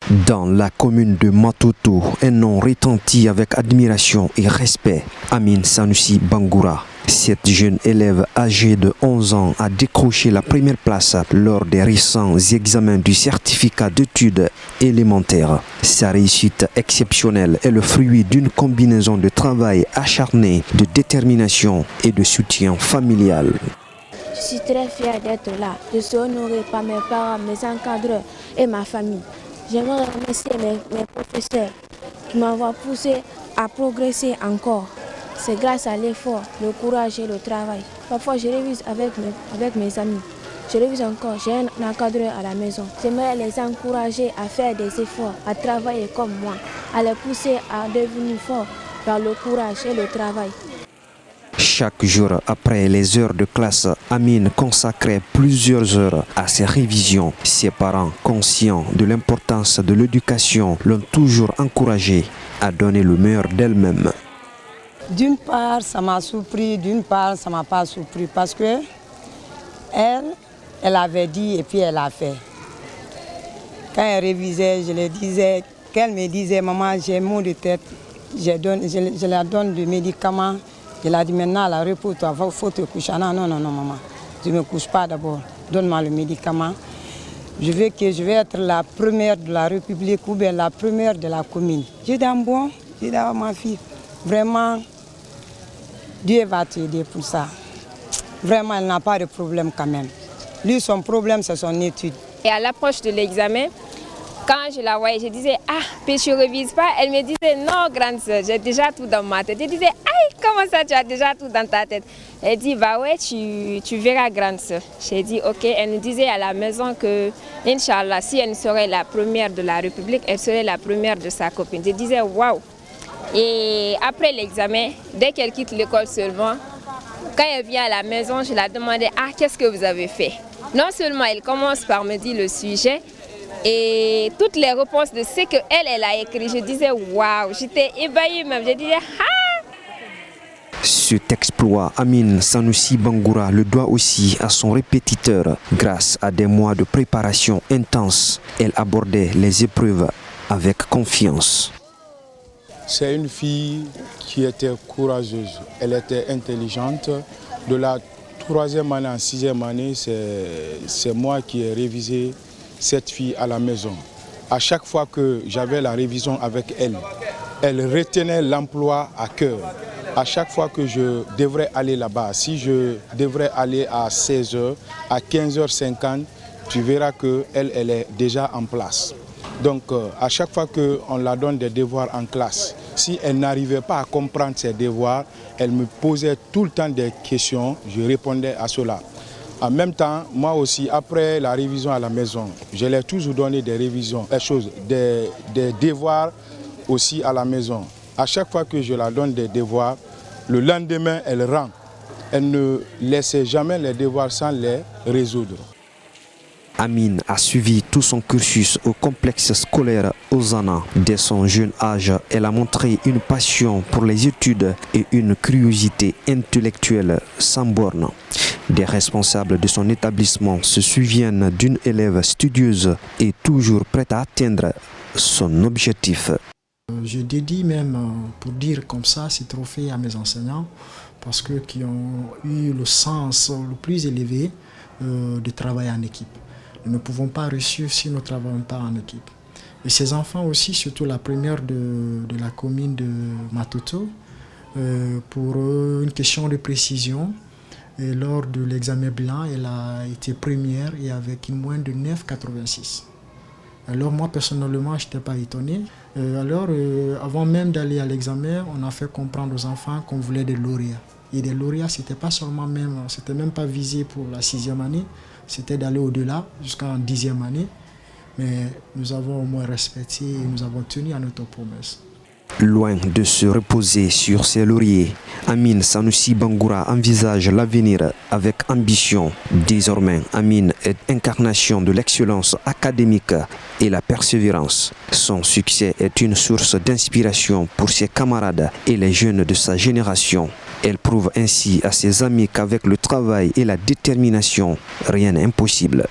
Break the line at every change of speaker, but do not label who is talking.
Dans la commune de Matoto, un nom retentit avec admiration et respect, Amine Sanoussi Bangoura. Cette jeune élève âgée de 11 ans a décroché la première place lors des récents examens du certificat d'études élémentaires. Sa réussite exceptionnelle est le fruit d'une combinaison de travail acharné, de détermination et de soutien familial.
Je suis très fière d'être là. Je suis honorée par mes parents, mes encadreurs et ma famille. J'aimerais remercier mes professeurs qui m'ont poussé à progresser encore. C'est grâce à l'effort, le courage et le travail. Parfois, je révise avec mes amis. Je révise encore, j'ai un encadreur à la maison. J'aimerais les encourager à faire des efforts, à travailler comme moi, à les pousser à devenir forts par le courage et le travail.
Chaque jour après les heures de classe, Amine consacrait plusieurs heures à ses révisions. Ses parents, conscients de l'importance de l'éducation, l'ont toujours encouragée à donner le meilleur d'elle-même.
D'une part, ça m'a surpris, d'une part, ça ne m'a pas surpris parce que elle avait dit et puis elle a fait. Quand elle révisait, je le disais, qu'elle me disait, maman, j'ai mal de tête, je la donne des médicaments. Je l'ai dit maintenant, la repose-toi, il faut te coucher. Non, maman, je ne me couche pas d'abord, donne-moi le médicament. Je veux être la première de la République ou bien la première de la commune. J'ai dit, bon, j'ai dit à ma fille, vraiment, Dieu va t'aider pour ça. Vraiment, elle n'a pas de problème quand même. Lui, son problème, c'est son étude.
Et à l'approche de l'examen, quand je la voyais, je disais, ah, puis je ne révise pas. Elle me disait, non, grande soeur, j'ai déjà tout dans ma tête. Je disais, aïe, comment ça, tu as déjà tout dans ta tête? Elle dit, bah ouais, tu verras, grande soeur. J'ai dit, ok. Elle nous disait à la maison que, Inch'Allah, si elle serait la première de la République, elle serait la première de sa copine. Je disais, waouh. Et après l'examen, dès qu'elle quitte l'école seulement, quand elle vient à la maison, je la demandais, ah, qu'est-ce que vous avez fait? Non seulement elle commence par me dire le sujet, et toutes les réponses de ce qu'elle a écrit, je disais waouh, j'étais ébahie même, je disais ah.
Cet exploit, Amine Sanoussi Bangoura le doit aussi à son répétiteur. Grâce à des mois de préparation intense, elle abordait les épreuves avec confiance.
C'est une fille qui était courageuse, elle était intelligente. De la 3e année en 6e année, c'est moi qui ai révisé cette fille à la maison. À chaque fois que j'avais la révision avec elle, elle retenait l'emploi à cœur. À chaque fois que je devrais aller là-bas, si je devrais aller à 16h, à 15h50, tu verras qu'elle est déjà en place. Donc à chaque fois qu'on la donne des devoirs en classe, si elle n'arrivait pas à comprendre ses devoirs, elle me posait tout le temps des questions, je répondais à cela. En même temps, moi aussi, après la révision à la maison, je l'ai toujours donné des révisions, des devoirs aussi à la maison. À chaque fois que je la donne des devoirs, le lendemain, elle rend. Elle ne laissait jamais les devoirs sans les résoudre.
Amine a suivi tout son cursus au complexe scolaire Ozana. Dès son jeune âge, elle a montré une passion pour les études et une curiosité intellectuelle sans borne. Des responsables de son établissement se souviennent d'une élève studieuse et toujours prête à atteindre son objectif.
Je dédie même, pour dire comme ça, ces trophées à mes enseignants parce que qui ont eu le sens le plus élevé de travailler en équipe. Nous ne pouvons pas réussir si nous ne travaillons pas en équipe. Et ces enfants aussi, surtout la première de la commune de Matoto, pour une question de précision, et lors de l'examen blanc, elle a été première et avec une moyenne de 9,86. Alors moi personnellement, je n'étais pas étonné. Avant même d'aller à l'examen, on a fait comprendre aux enfants qu'on voulait des lauréats. Et des lauréats, c'était même pas visé pour la 6e année, c'était d'aller au-delà jusqu'en 10e année. Mais nous avons au moins respecté et nous avons tenu à notre promesse.
Loin de se reposer sur ses lauriers, Amine Sanoussi Bangoura envisage l'avenir avec ambition. Désormais, Amine est incarnation de l'excellence académique et la persévérance. Son succès est une source d'inspiration pour ses camarades et les jeunes de sa génération. Elle prouve ainsi à ses amis qu'avec le travail et la détermination, rien n'est impossible.